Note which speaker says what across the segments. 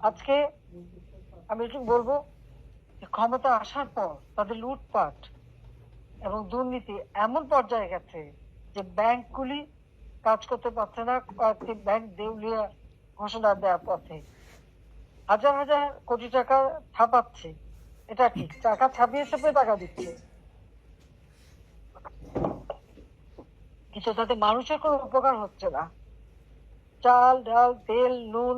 Speaker 1: আজকে আমি একটু বলবো যে ক্ষমতা আসার পর তাদের লুটপাট এবং দুর্নীতি এমন পর্যায়ে গেছে যে ব্যাংকগুলি কাজ করতে পারছে না, কয়েকটি ব্যাংক দেউলিয়া ঘোষণা দেওয়ার পথে। হাজার হাজার কোটি টাকা ছাপাচ্ছে, এটা ঠিক, টাকা ছাপিয়ে ছাপিয়ে টাকা দিচ্ছে, কিন্তু তাতে মানুষের কোনো উপকার হচ্ছে না। চাল ডাল তেল নুন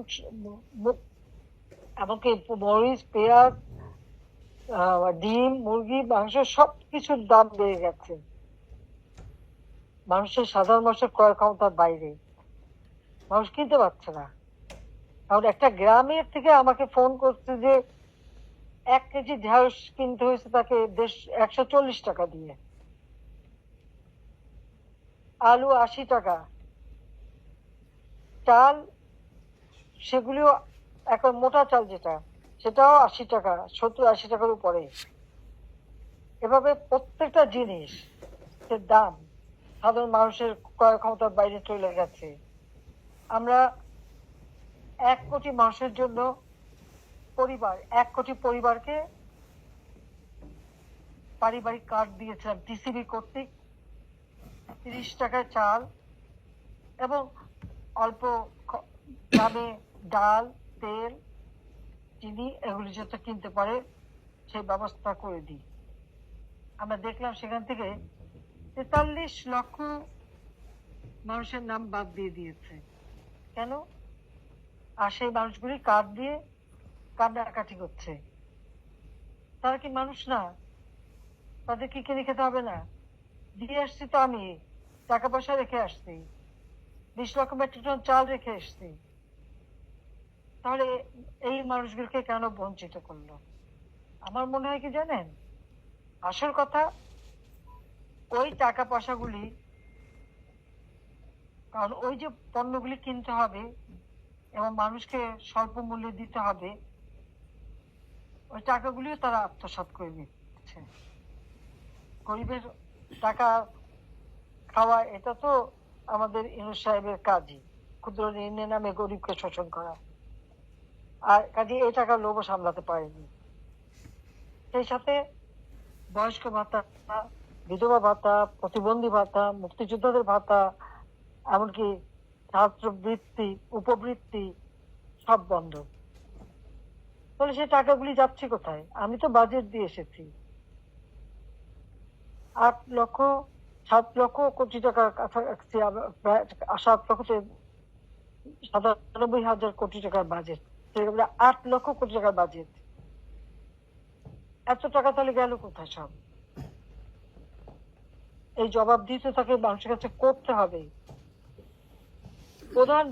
Speaker 1: এমনকি মরিচ পেঁয়াজ ডিম মুরগি মাংস সবকিছুর দাম বেড়ে গেছে, মানুষের সাধারণ মানুষের ক্রয় ক্ষমতার বাইরে, মানুষ কিনতে পারছে না। কারণ একটা গ্রামের থেকে আমাকে ফোন করছে যে 1 কেজি ঢেঁড়স কিনতে হয়েছে তাকে 140 টাকা দিয়ে, আলু 80 টাকা, চাল সেগুলিও এখন মোটা চাল যেটা সেটাও 80 টাকা, 70-80 টাকার উপরে। এভাবে প্রত্যেকটা জিনিস দাম সাধারণ মানুষের ক্রয় ক্ষমতার বাইরে চলে গেছে। আমরা 1 কোটি মানুষের জন্য পরিবার, 1 কোটি পরিবারকে পারিবারিক কার্ড দিয়েছিলাম টিসিবি কর্তৃক, 30 টাকায় চাল এবং অল্প দামে ডাল তেল চিনি এগুলি যাতে কিনতে পারে সেই ব্যবস্থা করে দিই। আমরা দেখলাম সেখান থেকে 43 লক্ষ মানুষের নাম বাদ দিয়ে দিয়েছে। কেন? আর সেই মানুষগুলি কার্ড দিয়ে কান্নাকাটি করছে। তারা কি মানুষ না? তাদের কি কিনে খেতে হবে না? দিয়ে আসছি তো আমি, টাকা পয়সা রেখে আসছি, 20 লক্ষ মেট্রিক টন চাল রেখে এসছি, তাহলে এই মানুষগুলোকে কেন বঞ্চিত করলো? আমার মনে হয় কি জানেন, আসল কথা ওই টাকা পয়সাগুলি, কারণ ওই যে পণ্যগুলি কিনতে হবে এবং মানুষকে স্বল্প মূল্যে দিতে হবে, ওই টাকাগুলিও তারা আত্মসাৎ করে নিচ্ছে। গরিবের টাকা খাওয়া এটা তো আমাদের ইউনূস সাহেবের কাজই, ক্ষুদ্র ঋণের নামে গরিবকে শোষণ করা, আর কাজে এই টাকার লোভও সামলাতে পারেনি। সেই সাথে বয়স্ক ভাতা, বিধবা ভাতা, প্রতিবন্ধী ভাতা, মুক্তিযোদ্ধাদের ভাতা, এমনকি ছাত্রবৃত্তি উপবৃত্তি সব বন্ধ। তাহলে সেই টাকাগুলি যাচ্ছে কোথায়? আমি তো বাজেট দিয়ে এসেছি 7 লক্ষ কোটি টাকার কাছাকাছি, 7,97,000 কোটি টাকার বাজেট, 8 লক্ষ কোটি টাকার বাজেট। এত টাকা তাহলে গেল কোথায় সব? এই জবাব দিতে তাকে মানুষের কাছে করতে হবে। প্রধান